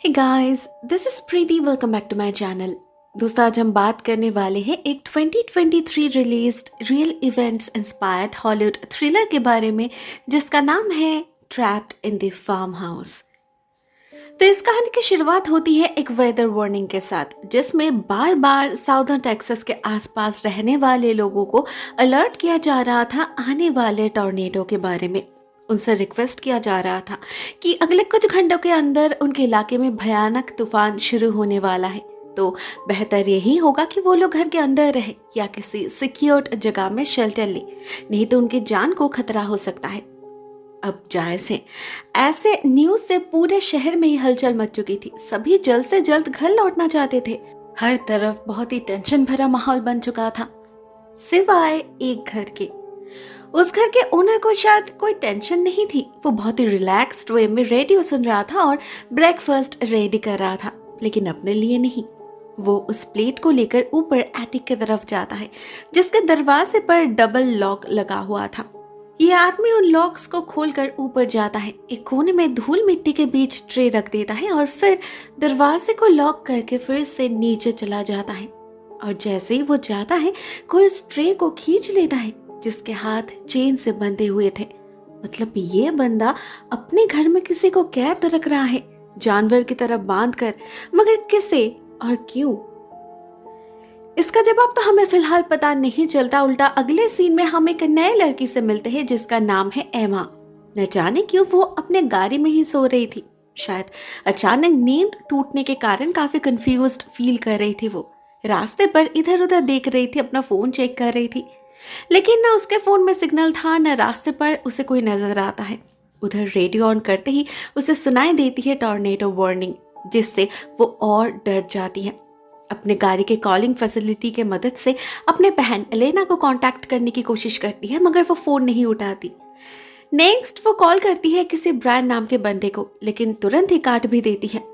Hey guys, this is Preeti. Welcome back to my channel. दोस्तों, आज हम बात करने वाले हैं एक 2023 released real events inspired Hollywood thriller के बारे में, जिसका नाम है Trapped in the Farmhouse. तो इस कहानी की शुरुआत होती है एक वेदर वार्निंग के साथ, जिसमें बार बार साउदर्न टेक्सास के आसपास रहने वाले लोगों को अलर्ट किया जा रहा था आने वाले टॉर्नेडो के बारे में। उनसे रिक्वेस्ट किया जा रहा था कि अगले कुछ घंटों के अंदर उनके इलाके में भयानक तूफान शुरू होने वाला है, तो बेहतर यही होगा कि वो लोग घर के अंदर रहे या किसी सिक्योर्ड जगह में शेल्टर ले, नहीं तो उनकी जान को खतरा हो सकता है। अब जायज है, ऐसे न्यूज से पूरे शहर में ही हलचल मच चुकी थी। सभी जल्द से जल्द घर लौटना चाहते थे। हर तरफ बहुत ही टेंशन भरा माहौल बन चुका था, सिवाय एक घर के। उस घर के ओनर को शायद कोई टेंशन नहीं थी। वो बहुत ही रिलैक्स्ड वे में रेडियो सुन रहा था और ब्रेकफास्ट रेडी कर रहा था, लेकिन अपने लिए नहीं। वो उस प्लेट को लेकर ऊपर एटिक की तरफ जाता है, जिसके दरवाजे पर डबल लॉक लगा हुआ था। ये आदमी उन लॉक्स को खोलकर ऊपर जाता है, एक कोने में धूल मिट्टी के बीच ट्रे रख देता है और फिर दरवाजे को लॉक करके फिर से नीचे चला जाता है। और जैसे ही वो जाता है, कोई उस ट्रे को खींच लेता है, जिसके हाथ चेन से बंधे हुए थे। मतलब ये बंदा अपने घर में किसी को कैद रख रहा है, जानवर की तरह बांध कर, मगर किसे और क्यों? इसका जवाब तो हमें फिलहाल पता नहीं चलता। उल्टा अगले सीन में हम एक नए लड़की से मिलते हैं, जिसका नाम है एमा। न जाने क्यों वो अपने गाड़ी में ही सो रही थी। शायद अचानक नींद टूटने के कारण काफी कंफ्यूज्ड फील कर रही थी। वो रास्ते पर इधर उधर देख रही थी, अपना फोन चेक कर रही थी, लेकिन ना उसके फोन में सिग्नल था, न रास्ते पर उसे कोई नजर आता है। उधर रेडियो ऑन करते ही उसे सुनाई देती है टॉर्नेडो वार्निंग, जिससे वो और डर जाती है। अपने गाड़ी के कॉलिंग फैसिलिटी के मदद से अपने बहन एलेना को कांटेक्ट करने की कोशिश करती है, मगर वो फोन नहीं उठाती। नेक्स्ट वो कॉल करती है किसी ब्रांड नाम के बंदे को, लेकिन तुरंत ही काट भी देती है।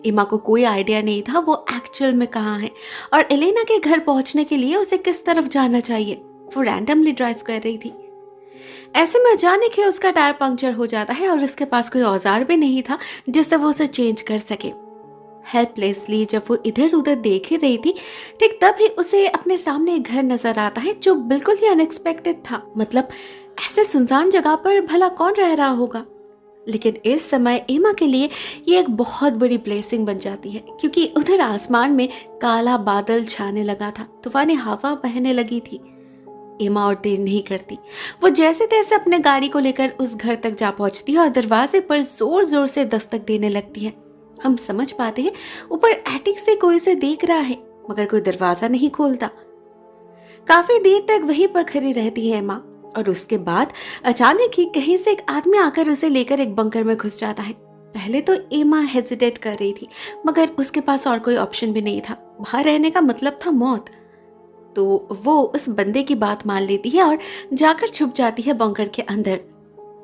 एमा को कोई आइडिया नहीं था वो एक्चुअल में कहाँ है और एलेना के घर पहुंचने के लिए उसे किस तरफ जाना चाहिए। वो रैंडमली ड्राइव कर रही थी। ऐसे में अचानक ही उसका टायर पंक्चर हो जाता है और उसके पास कोई औजार भी नहीं था जिससे वो उसे चेंज कर सके। हेल्पलेसली जब वो इधर उधर देख ही रही थी, ठीक तभी उसे अपने सामने एक घर नजर आता है, जो बिल्कुल ही अनएक्सपेक्टेड था। मतलब ऐसे सुनसान जगह पर भला कौन रह रहा होगा? लेकिन इस समय एमा के लिए ये एक बहुत बड़ी ब्लेसिंग बन जाती है, क्योंकि उधर आसमान में काला बादल छाने लगा था, तूफानी हवा बहने लगी थी। एमा और देर नहीं करती, वो जैसे तैसे अपने गाड़ी को लेकर उस घर तक जा पहुंचती है और दरवाजे पर जोर जोर से दस्तक देने लगती है। हम समझ पाते हैं ऊपर एटिक से कोई उसे देख रहा है, मगर कोई दरवाजा नहीं खोलता। काफी देर तक वहीं पर खड़ी रहती है एमा, और उसके बाद अचानक ही कहीं से एक आदमी आकर उसे लेकर एक बंकर में घुस जाता है। पहले तो एमा हेजिटेट कर रही थी, मगर उसके पास और कोई ऑप्शन भी नहीं था। बाहर रहने का मतलब था मौत। तो वो उस बंदे की बात मान लेती है और जाकर छुप जाती है बंकर के अंदर।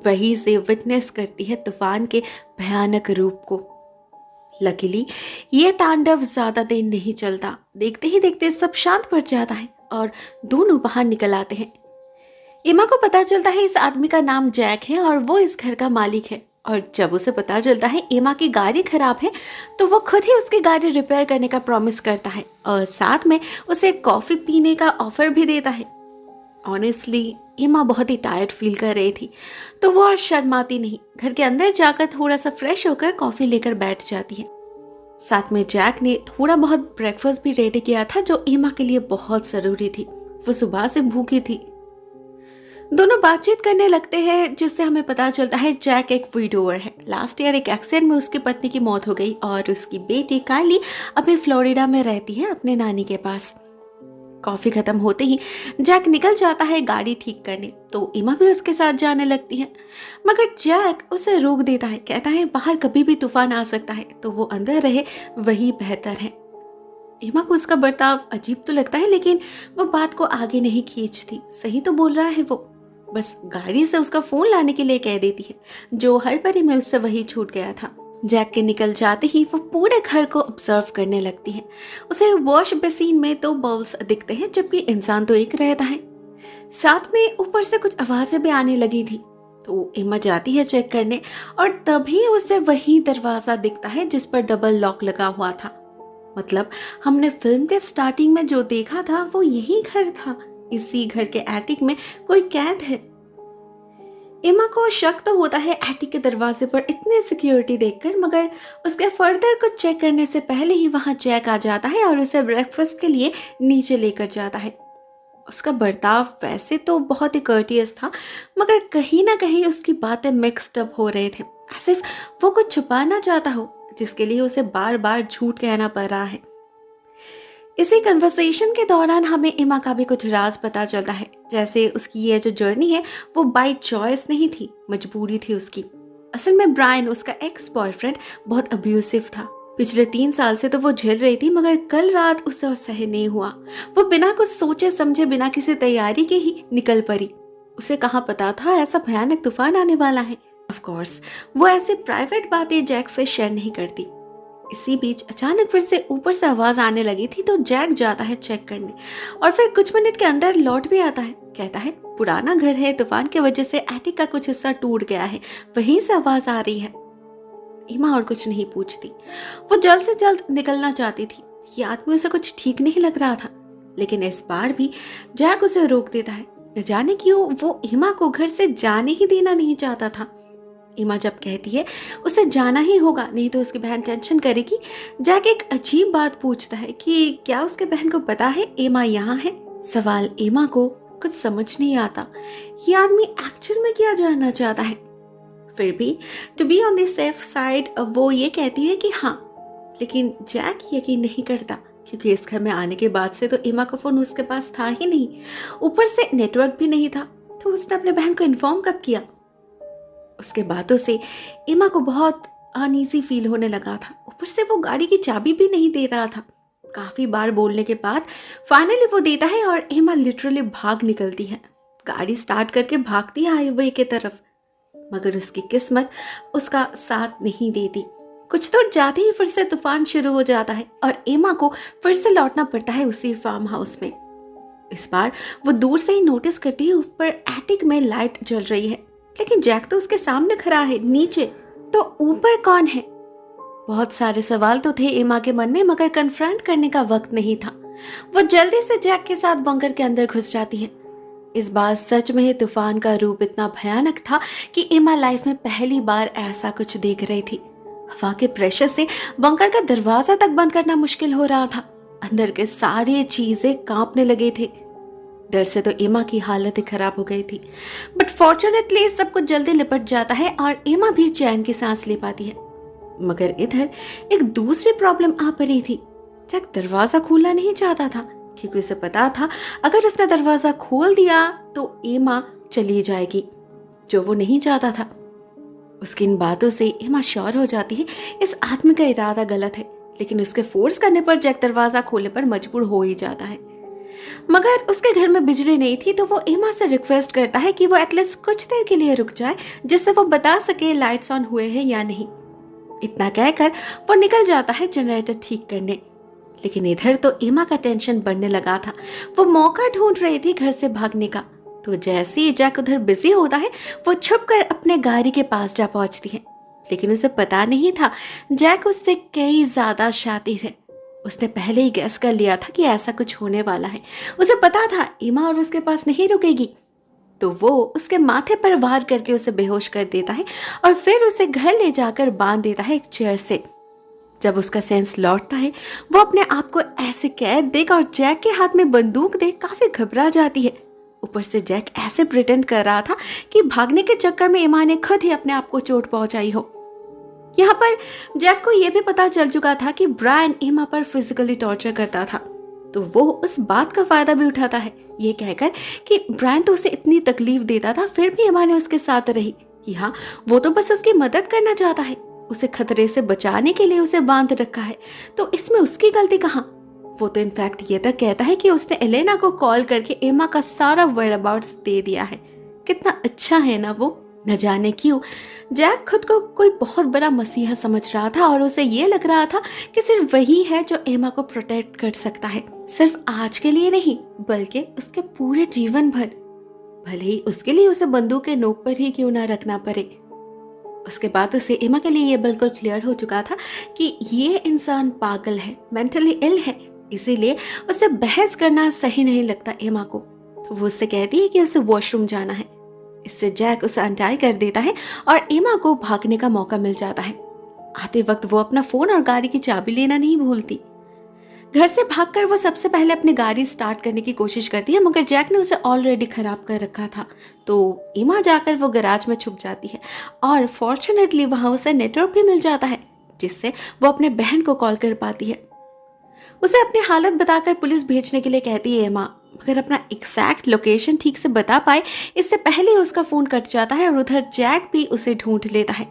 वहीं से विटनेस करती है तूफान के भयानक रूप को। लकीली ये तांडव ज्यादा देर नहीं चलता। देखते ही देखते सब शांत पड़ जाता है और दोनों बाहर निकल आते हैं। एमा को पता चलता है इस आदमी का नाम जैक है और वो इस घर का मालिक है। और जब उसे पता चलता है एमा की गाड़ी खराब है, तो वो खुद ही उसकी गाड़ी रिपेयर करने का प्रॉमिस करता है और साथ में उसे कॉफी पीने का ऑफर भी देता है। ऑनेस्टली एमा बहुत ही टायर्ड फील कर रही थी, तो वो और शर्माती नहीं, घर के अंदर जाकर थोड़ा सा फ्रेश होकर कॉफी लेकर बैठ जाती है। साथ में जैक ने थोड़ा बहुत ब्रेकफास्ट भी रेडी किया था, जो एमा के लिए बहुत जरूरी थी। वो सुबह से भूखी थी। दोनों बातचीत करने लगते हैं, जिससे हमें पता चलता है जैक एक विडोवर है। लास्ट ईयर एक एक्सीडेंट में उसकी पत्नी की मौत हो गई और उसकी बेटी काइली अभी फ्लोरिडा में रहती है अपने नानी के पास। कॉफी खत्म होते ही जैक निकल जाता है गाड़ी ठीक करने, तो एमा भी उसके साथ जाने लगती है, मगर जैक उसे रोक देता है। कहता है बाहर कभी भी तूफान आ सकता है, तो वो अंदर रहे वही बेहतर है। एमा को उसका बर्ताव अजीब तो लगता है, लेकिन वो बात को आगे नहीं खींचती। सही तो बोल रहा है वो, बस गाड़ी से उसका फोन लाने के लिए कह देती है, जो हड़बड़ी में उससे वही छूट गया था। जैक के निकल जाते ही वो पूरे घर को ऑब्जर्व करने लगती है। उसे वॉश बेसिन में 2 बाउल्स दिखते हैं, जबकि इंसान तो एक रहता है। साथ में ऊपर से कुछ आवाजें भी आने लगी थी, तो एमा जाती है चेक करने और तभी उसे वही दरवाजा दिखता है जिस पर डबल लॉक लगा हुआ था। मतलब हमने फिल्म के स्टार्टिंग में जो देखा था वो यही घर था। इसी घर के एटिक में कोई कैद है। एमा को शक तो होता है एटिक के दरवाजे पर इतने सिक्योरिटी देखकर, मगर उसके फर्दर कुछ चेक करने से पहले ही वहां जैक आ जाता है और उसे ब्रेकफास्ट के लिए नीचे लेकर जाता है। उसका बर्ताव वैसे तो बहुत ही कर्टियस था, मगर कहीं ना कहीं उसकी बातें मिक्स्ड अप हो रहे थे, सिर्फ वो कुछ छुपाना चाहता हो जिसके लिए उसे बार बार झूठ कहना पड़ रहा है। इसी कन्वर्सेशन के दौरान हमें एमा का भी कुछ राज पता चलता है, जैसे उसकी ये जो जर्नी है वो बाय चॉइस नहीं थी, मजबूरी थी उसकी। असल में ब्रायन, उसका एक्स बॉयफ्रेंड, बहुत अब्यूसिव था। पिछले 3 साल से तो वो झेल रही थी, मगर कल रात उसे और सह नहीं हुआ। वो बिना कुछ सोचे समझे, बिना किसी तैयारी के ही निकल पड़ी। उसे कहाँ पता था ऐसा भयानक तूफान आने वाला है। ऑफ कोर्स वो ऐसी प्राइवेट बातें जैक से शेयर नहीं करती। इसी बीच अचानक फिर से ऊपर से आवाज आने लगी थी, तो जैक जाता है चेक करने और फिर कुछ मिनट के अंदर लौट भी आता है। कहता है पुराना घर है, तूफान की वजह से एटिक का कुछ हिस्सा टूट गया है, वहीं से आवाज आ रही है। एमा और कुछ नहीं पूछती, वो जल्द से जल्द निकलना चाहती थी। ये आदमी उसे कुछ ठीक नहीं लग रहा था, लेकिन इस बार भी जैक उसे रोक देता है। न जाने क्यों वो एमा को घर से जाने ही देना नहीं चाहता था। एमा जब कहती है उसे जाना ही होगा, नहीं तो उसकी बहन टेंशन करेगी, जैक एक अजीब बात पूछता है कि क्या उसके बहन को पता है एमा यहाँ है। सवाल एमा को कुछ समझ नहीं आता, ये आदमी एक्चुअल में क्या जानना चाहता है। फिर भी to be on the safe side वो ये कहती है कि हाँ, लेकिन जैक यकीन नहीं करता, क्योंकि इस घर में आने के बाद से तो एमा का फोन उसके पास था ही नहीं, ऊपर से नेटवर्क भी नहीं था। तो उसने अपने बहन को इन्फॉर्म कब किया। उसके बातों से एमा को बहुत अनईजी फील होने लगा था। ऊपर से वो गाड़ी की चाबी भी नहीं दे रहा था। काफी बार बोलने के बाद फाइनली वो देता है और एमा लिटरली भाग निकलती है। गाड़ी स्टार्ट करके भागती है हाईवे की तरफ, मगर उसकी किस्मत उसका साथ नहीं देती। कुछ दूर जाते ही फिर से तूफान शुरू हो जाता है और एमा को फिर से लौटना पड़ता है उसी फार्म हाउस में। इस बार वो दूर से ही नोटिस करती है ऊपर एटिक में लाइट जल रही है, लेकिन जैक तो उसके सामने खड़ा है, नीचे तो ऊपर कौन है। बहुत सारे सवाल तो थे एमा के मन में, मगर कन्फ्रंट करने का वक्त नहीं था। वो जल्दी से जैक के साथ बंकर के अंदर घुस जाती है। इस बार सच में ही तूफान का रूप इतना भयानक था कि एमा लाइफ में पहली बार ऐसा कुछ देख रही थी। हवा के प्रेशर से बंकर का दरवाजा तक बंद करना मुश्किल हो रहा था। अंदर के सारी चीजें कांपने लगे थे। डर से तो एमा की हालत ही खराब हो गई थी, बट फॉर्चुनेटली सब कुछ जल्दी लिपट जाता है और एमा भी चैन की सांस ले पाती है। मगर इधर एक दूसरी प्रॉब्लम आ पड़ी थी। जैक दरवाजा खोलना नहीं चाहता था, क्योंकि उसे पता था अगर उसने दरवाजा खोल दिया तो एमा चली जाएगी, जो वो नहीं चाहता था। उसकी इन बातों से एमा श्योर हो जाती है इस आदमी का इरादा गलत है, लेकिन उसके फोर्स करने पर जैक दरवाजा खोलने पर मजबूर हो ही जाता है। मगर उसके घर में बिजली नहीं थी, तो वो एमा से रिक्वेस्ट करता है कि वो एटलीस्ट कुछ देर के लिए रुक जाए, जिससे वो बता सके लाइट्स ऑन हुए हैं या नहीं। इतना कहकर वो निकल जाता है जनरेटर ठीक करने। लेकिन इधर तो एमा का टेंशन बढ़ने लगा था। वो मौका ढूंढ रही थी घर से भागने का। तो जैसे ही जैक उधर बिजी होता है, वो छुपकर अपने गाड़ी के पास जा पहुंचती है। लेकिन उसे पता नहीं था जैक उससे कई ज्यादा शातिर है। उसने पहले ही गैस कर लिया था कि ऐसा कुछ होने वाला है। उसे पता था एमा और उसके पास नहीं रुकेगी, तो वो उसके माथे पर वार करके उसे बेहोश कर देता है और फिर उसे घर ले जाकर बांध देता है एक चेयर से। जब उसका सेंस लौटता है, वो अपने आप को ऐसे कैद देख और जैक के हाथ में बंदूक देख काफी घबरा जाती है। ऊपर से जैक ऐसे प्रिटेंड कर रहा था कि भागने के चक्कर में एमा ने खुद ही अपने आप को चोट पहुंचाई हो। यहाँ पर जैक को यह भी पता चल चुका था कि ब्रायन एमा पर फिजिकली टॉर्चर करता था, तो वो उस बात का फायदा भी उठाता है, ये कहकर कि ब्रायन तो उसे इतनी तकलीफ देता था, फिर भी एमा ने उसके साथ रही कि हाँ, वो तो बस उसकी मदद करना चाहता है, उसे खतरे से बचाने के लिए उसे बांध रखा है, तो इसमें उसकी गलती कहाँ। वो तो इनफैक्ट ये तक कहता है कि उसने एलेना को कॉल करके एमा का सारा व्हेयरअबाउट्स दे दिया है। कितना अच्छा है ना वो। न जाने क्यों जैक खुद को कोई बहुत बड़ा मसीहा समझ रहा था और उसे ये लग रहा था कि सिर्फ वही है जो एमा को प्रोटेक्ट कर सकता है, सिर्फ आज के लिए नहीं बल्कि उसके पूरे जीवन भर। भले ही उसके लिए उसे बंदूक के नोक पर ही क्यों ना रखना पड़े। उसके बाद उसे एमा के लिए ये बिल्कुल क्लियर हो चुका था कि ये इंसान पागल है, मेंटली इल है, इसीलिए उसे बहस करना सही नहीं लगता एमा को। तो वो उससे कहती है कि उसे वॉशरूम जाना है। इससे जैक उसे अनटाई कर देता है और एमा को भागने का मौका मिल जाता है। आते वक्त वो अपना फोन और गाड़ी की चाबी लेना नहीं भूलती। घर से भागकर वो सबसे पहले अपनी गाड़ी स्टार्ट करने की कोशिश करती है, मगर जैक ने उसे ऑलरेडी खराब कर रखा था। तो एमा जाकर वो गैराज में छुप जाती है और फॉर्चुनेटली वहां उसे नेटवर्क भी मिल जाता है, जिससे वो अपने बहन को कॉल कर पाती है। उसे अपनी हालत बताकर पुलिस भेजने के लिए कहती है एमा, मगर अपना एग्जैक्ट लोकेशन ठीक से बता पाए इससे पहले उसका फोन कट जाता है और उधर जैक भी उसे ढूंढ लेता है।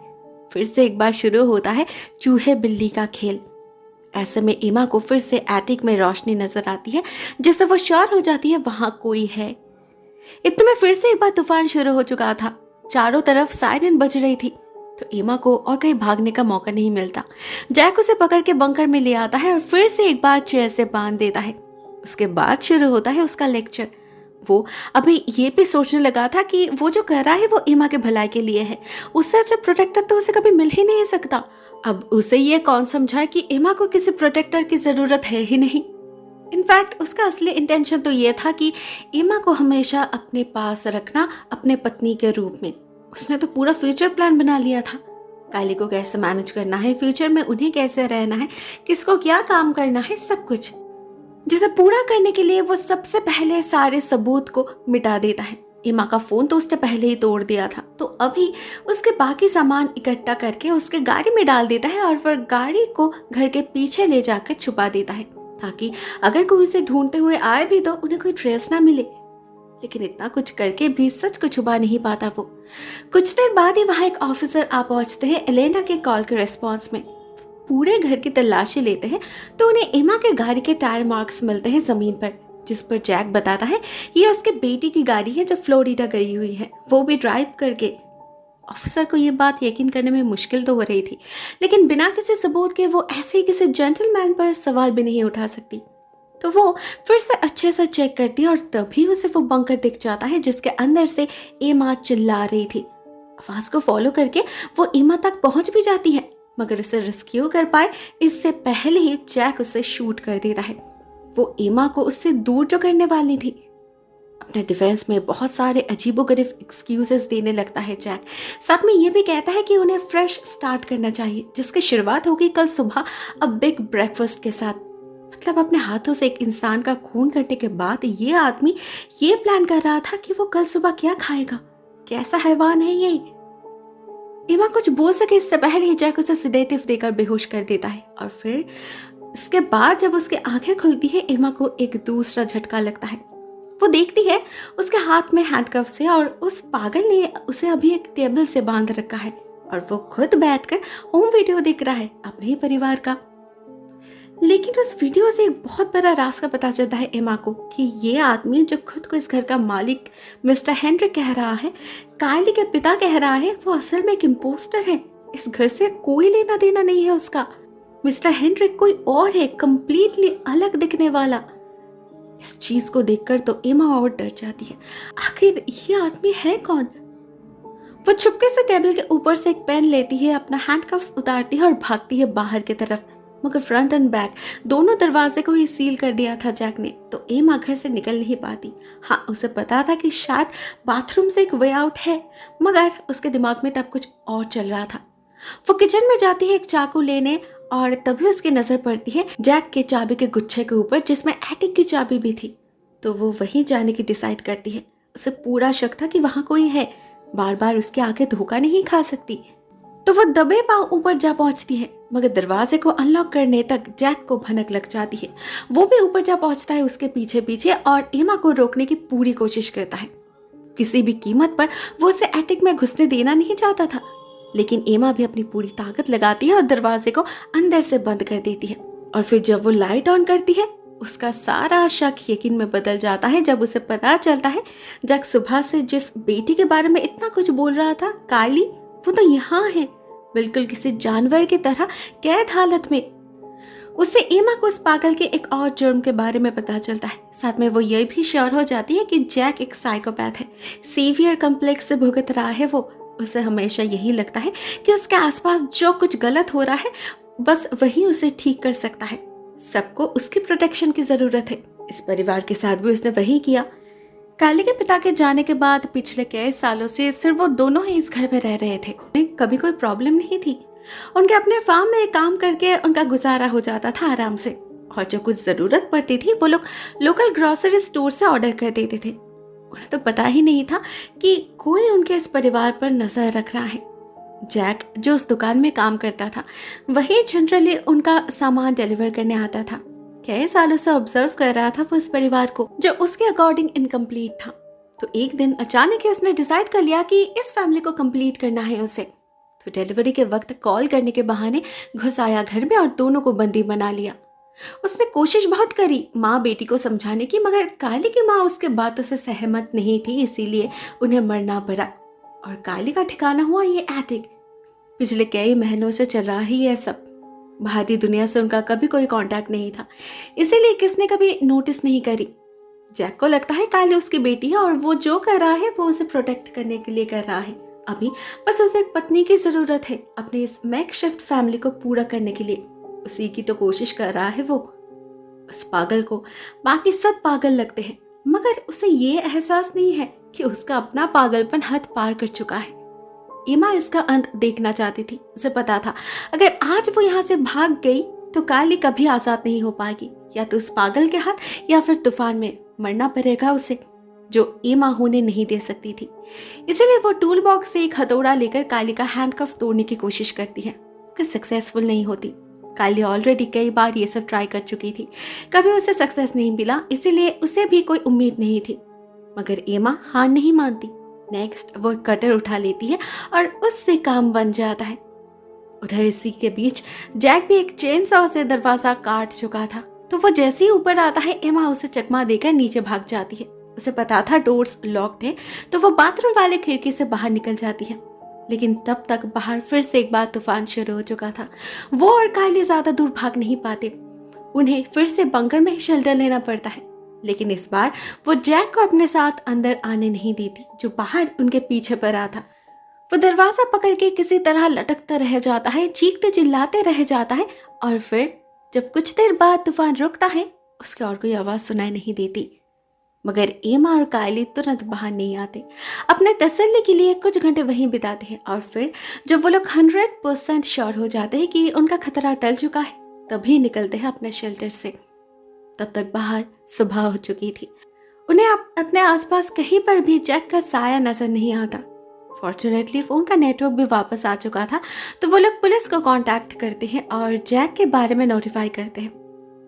फिर से एक बार शुरू होता है चूहे बिल्ली का खेल। ऐसे में एमा को फिर से एटिक में रोशनी नजर आती है, जिससे वो श्योर हो जाती है वहां कोई है। इतने में फिर से एक बार तूफान शुरू हो चुका था। चारों तरफ सायरन बज रही थी, तो एमा को और कहीं भागने का मौका नहीं मिलता। जैक उसे पकड़ के बंकर में ले आता है और फिर से एक बार चेयर से बांध देता है। उसके बाद शुरू होता है उसका लेक्चर। वो अभी ये भी सोचने लगा था कि वो जो कर रहा है वो एमा के भलाई के लिए है। उससे अच्छा प्रोटेक्टर तो उसे कभी मिल ही नहीं सकता। अब उसे ये कौन समझाए कि एमा को किसी प्रोटेक्टर की जरूरत है ही नहीं। इनफैक्ट उसका असली इंटेंशन तो ये था कि एमा को हमेशा अपने पास रखना, अपने पत्नी के रूप में। उसने तो पूरा फ्यूचर प्लान बना लिया था। कायली को कैसे मैनेज करना है, फ्यूचर में उन्हें कैसे रहना है, किसको क्या काम करना है, सब कुछ, जिसे पूरा करने के लिए वो सबसे पहले सारे सबूत को मिटा देता है। एमा का फोन तो उसने पहले ही तोड़ दिया था, तो अभी उसके बाकी सामान इकट्ठा करके उसके गाड़ी में डाल देता है और फिर गाड़ी को घर के पीछे ले जाकर छुपा देता है, ताकि अगर कोई उसे ढूंढते हुए आए भी तो उन्हें कोई ट्रेस ना मिले। लेकिन इतना कुछ करके भी सच को छुपा नहीं पाता वो। कुछ देर बाद ही वहां एक ऑफिसर आ पहुंचते हैं एलेना के कॉल के रिस्पॉन्स में। पूरे घर की तलाशी लेते हैं तो उन्हें एमा के गाड़ी के टायर मार्क्स मिलते हैं जमीन पर, जिस पर जैक बताता है ये उसके बेटी की गाड़ी है जो फ्लोरिडा गई हुई है, वो भी ड्राइव करके। ऑफिसर को ये बात यकीन करने में मुश्किल तो हो रही थी, लेकिन बिना किसी सबूत के वो ऐसे ही किसी जेंटलमैन पर सवाल भी नहीं उठा सकती। तो वो फिर से अच्छे से चेक करती है और तभी उसे वो बंकर दिख जाता है जिसके अंदर से एमा चिल्ला रही थी। आवाज को फॉलो करके वो एमा तक पहुंच भी जाती है, मगर उसे रेस्क्यू कर पाए इससे पहले ही जैक उसे शूट कर देता है। वो एमा को उससे दूर जो करने वाली थी। अपने डिफेंस में बहुत सारे अजीबोगरीब एक्सक्यूजेस देने लगता है जैक। साथ में ये भी कहता है कि उन्हें फ्रेश स्टार्ट करना चाहिए, जिसकी शुरुआत होगी कल सुबह अ बिग ब्रेकफास्ट के साथ। मतलब अपने हाथों से एक इंसान का खून करने के बाद ये आदमी ये प्लान कर रहा था कि वो कल सुबह क्या खाएगा। कैसा हैवान है ये। एमा कुछ बोल सके इससे पहले ही जैक उसे सिडेटिव देकर बेहोश कर देता है और फिर इसके बाद जब उसकी आंखें खुलती है एमा को एक दूसरा झटका लगता है। वो देखती है उसके हाथ में हैंडकफ है और उस पागल ने उसे अभी एक टेबल से बांध रखा है और वो खुद बैठकर होम वीडियो देख रहा है अपने ही परिवार का। लेकिन उस वीडियो से एक बहुत बड़ा राज का पता चलता है एमा को कि ये आदमी जो खुद को इस घर का मालिक मिस्टर हेनरी कह रहा है, कायली के पिता कह रहा है, वो असल में एक इम्पोस्टर है। इस घर से कोई लेना देना नहीं है उसका। मिस्टर हेनरी कोई और है, कंप्लीटली अलग दिखने वाला। इस चीज को देखकर तो एमा और डर जाती है। आखिर ये आदमी है कौन? वो छुपके से टेबल के ऊपर से एक पेन लेती है, अपना हैंडकफ्स उतारती है और भागती है बाहर की तरफ। मगर फ्रंट एंड बैक दोनों दरवाजे को ही सील कर दिया था जैक ने, तो एमा घर से निकल नहीं पाती। हाँ, उसे पता था कि शायद बाथरूम से एक वे आउट है, मगर उसके दिमाग में तब कुछ और चल रहा था। वो किचन में जाती है एक चाकू लेने और तभी उसकी नजर पड़ती है जैक के चाबी के गुच्छे के ऊपर, जिसमें एटिक की चाबी भी थी। तो वो वहीं जाने की डिसाइड करती है। उसे पूरा शक था कि वहां कोई है, बार बार उसकी आंखें धोखा नहीं खा सकती। तो वो दबे पांव ऊपर जा पहुंचती है, मगर दरवाजे को अनलॉक करने तक जैक को भनक लग जाती है। वो भी ऊपर जा पहुंचता है उसके पीछे पीछे और एमा को रोकने की पूरी कोशिश करता है। किसी भी कीमत पर वो उसे एटिक में घुसने देना नहीं चाहता था, लेकिन एमा भी अपनी पूरी ताकत लगाती है और दरवाजे को अंदर से बंद कर देती है। और फिर जब वो लाइट ऑन करती है, उसका सारा शक यकीन में बदल जाता है जब उसे पता चलता है जैक सुबह से जिस बेटी के बारे में इतना कुछ बोल रहा था, कायली, वो तो यहाँ है, बिल्कुल किसी जानवर की तरह कैद हालत में। उससे एमा को उस पागल के एक और जुर्म के बारे में पता चलता है। साथ में वो ये भी श्योर हो जाती है कि जैक एक साइकोपैथ है, सेवियर कम्प्लेक्स से भुगत रहा है वो। उसे हमेशा यही लगता है कि उसके आसपास जो कुछ गलत हो रहा है बस वही उसे ठीक कर सकता है। सबको उसकी प्रोटेक्शन की जरूरत है। इस परिवार के साथ भी उसने वही किया। काली के पिता के जाने के बाद पिछले कई सालों से सिर्फ वो दोनों ही इस घर में रह रहे थे। कभी कोई प्रॉब्लम नहीं थी। उनके अपने फार्म में काम करके उनका गुजारा हो जाता था आराम से, और जो कुछ जरूरत पड़ती थी वो लोग लोकल ग्रोसरी स्टोर से ऑर्डर कर देते थे। उन्हें तो पता ही नहीं था कि कोई उनके इस परिवार पर नजर रख रहा है। जैक जो उस दुकान में काम करता था वही जनरली उनका सामान डिलीवर करने आता था। कई सालों से ऑब्जर्व कर रहा था वो इस परिवार को, जो उसके अकॉर्डिंग इनकम्प्लीट था। तो एक दिन अचानक ही उसने डिसाइड कर लिया कि इस फैमिली को कंप्लीट करना है उसे। तो डिलीवरी के वक्त कॉल करने के बहाने घुस आया घर में और दोनों को बंदी बना लिया। उसने कोशिश बहुत करी माँ बेटी को समझाने की, मगर काली की माँ उसके बातों से सहमत नहीं थी, इसीलिए उन्हें मरना पड़ा। और काली का ठिकाना हुआ ये एटिक। पिछले कई महीनों से चल रहा ही है सब। बाहरी दुनिया से उनका कभी कोई कांटेक्ट नहीं था, इसीलिए किसने कभी नोटिस नहीं करी। जैक को लगता है काली उसकी बेटी है और वो जो कर रहा है वो उसे प्रोटेक्ट करने के लिए कर रहा है। अभी बस उसे एक पत्नी की जरूरत है अपनी इस मेकशिफ्ट फैमिली को पूरा करने के लिए। उसी की तो कोशिश कर रहा है वो। उस पागल को बाकी सब पागल लगते हैं, मगर उसे ये एहसास नहीं है कि उसका अपना पागलपन हद पार कर चुका है। एमा इसका अंत देखना चाहती थी। उसे पता था अगर आज वो यहाँ से भाग गई तो काली कभी आजाद नहीं हो पाएगी, या तो उस पागल के हाथ या फिर तूफान में मरना पड़ेगा उसे, जो एमा होने नहीं दे सकती थी। इसलिए वो टूल बॉक्स से एक हथौड़ा लेकर काली का हैंडकफ तोड़ने की कोशिश करती है, कि सक्सेसफुल नहीं होती। काली ऑलरेडी कई बार ये सब ट्राई कर चुकी थी, कभी उसे सक्सेस नहीं मिला, इसीलिए उसे भी कोई उम्मीद नहीं थी। मगर एमा हार नहीं मानती। नेक्स्ट वो कटर उठा लेती है और उससे काम बन जाता है। उधर इसी के बीच जैक भी एक चेन सॉ से दरवाजा काट चुका था। तो वो जैसे ही ऊपर आता है एमा उसे चकमा देकर नीचे भाग जाती है। उसे पता था डोर्स लॉक थे, तो वो बाथरूम वाले खिड़की से बाहर निकल जाती है। लेकिन तब तक बाहर फिर से एक बार तूफान शुरू हो चुका था। वो और काली ज्यादा दूर भाग नहीं पाते, उन्हें फिर से बंकर में ही शेल्टर लेना पड़ता है। लेकिन इस बार वो जैक को अपने साथ अंदर आने नहीं देती, जो बाहर उनके पीछे पड़ा था। वो दरवाजा पकड़ के किसी तरह लटकता रह जाता है, चीखते चिल्लाते रह जाता है, और फिर जब कुछ देर बाद तूफान रुकता है उसकी और कोई आवाज सुनाई नहीं देती। मगर एमा और कायली तुरंत बाहर नहीं आते। अपने तसल्ली के लिए कुछ घंटे वहीं बिताते हैं, और फिर जब वो लोग 100% श्योर हो जाते हैं कि उनका खतरा टल चुका है तभी निकलते हैं अपने शेल्टर से। तब तक बाहर सुबह हो चुकी थी। उन्हें अपने आसपास कहीं पर भी जैक का साया नजर नहीं आता। फॉर्चुनेटली फोन का नेटवर्क भी वापस आ चुका था, तो वो लोग पुलिस को कांटेक्ट करते हैं और जैक के बारे में नोटिफाई करते हैं।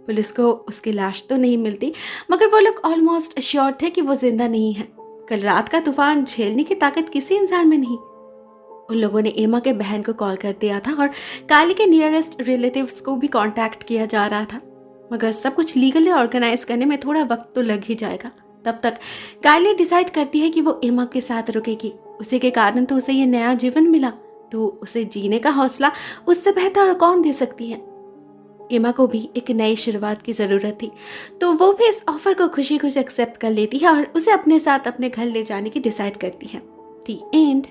पुलिस को उसकी लाश तो नहीं मिलती, मगर वो लोग ऑलमोस्ट श्योर थे कि वो जिंदा नहीं है। कल रात का तूफान झेलने की ताकत किसी इंसान में नहीं। उन लोगों ने एमा के बहन को कॉल कर दिया था और काली के नियरेस्ट रिलेटिव्स को भी कांटेक्ट किया जा रहा था, मगर सब कुछ लीगली ऑर्गेनाइज करने में थोड़ा वक्त तो लग ही जाएगा। तब तक काली डिसाइड करती है कि वो एमा के साथ रुकेगी। उसी के कारण तो उसे ये नया जीवन मिला, तो उसे जीने का हौसला उससे बेहतर और कौन दे सकती है। एमा को भी एक नई शुरुआत की जरूरत थी, तो वो भी इस ऑफर को खुशी खुशी एक्सेप्ट कर लेती है और उसे अपने साथ अपने घर ले जाने की डिसाइड करती है। दी एंड।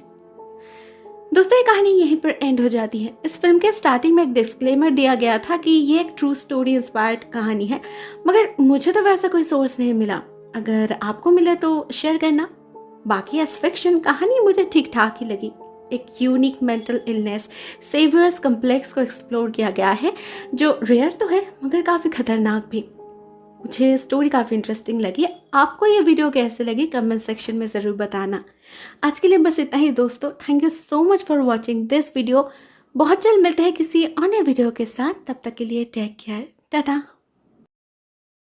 दोस्तों, ये कहानी यहीं पर एंड हो जाती है। इस फिल्म के स्टार्टिंग में एक डिस्क्लेमर दिया गया था कि ये एक ट्रू स्टोरी इंस्पायर्ड कहानी है, मगर मुझे तो वैसा कोई सोर्स नहीं मिला। अगर आपको मिले तो शेयर करना। बाकी एज फिक्शन कहानी मुझे ठीक ठाक ही लगी। एक unique mental illness saviours complex को एक्सप्लोर किया गया है, जो रेयर तो है मगर काफ़ी खतरनाक भी। मुझे स्टोरी काफ़ी इंटरेस्टिंग लगी। आपको ये वीडियो कैसे लगी कमेंट सेक्शन में ज़रूर बताना। आज के लिए बस इतना ही दोस्तों। Thank you so much for watching this video. बहुत जल्द मिलते हैं किसी अन्य वीडियो के साथ। तब तक के लिए टेक केयर, टाटा।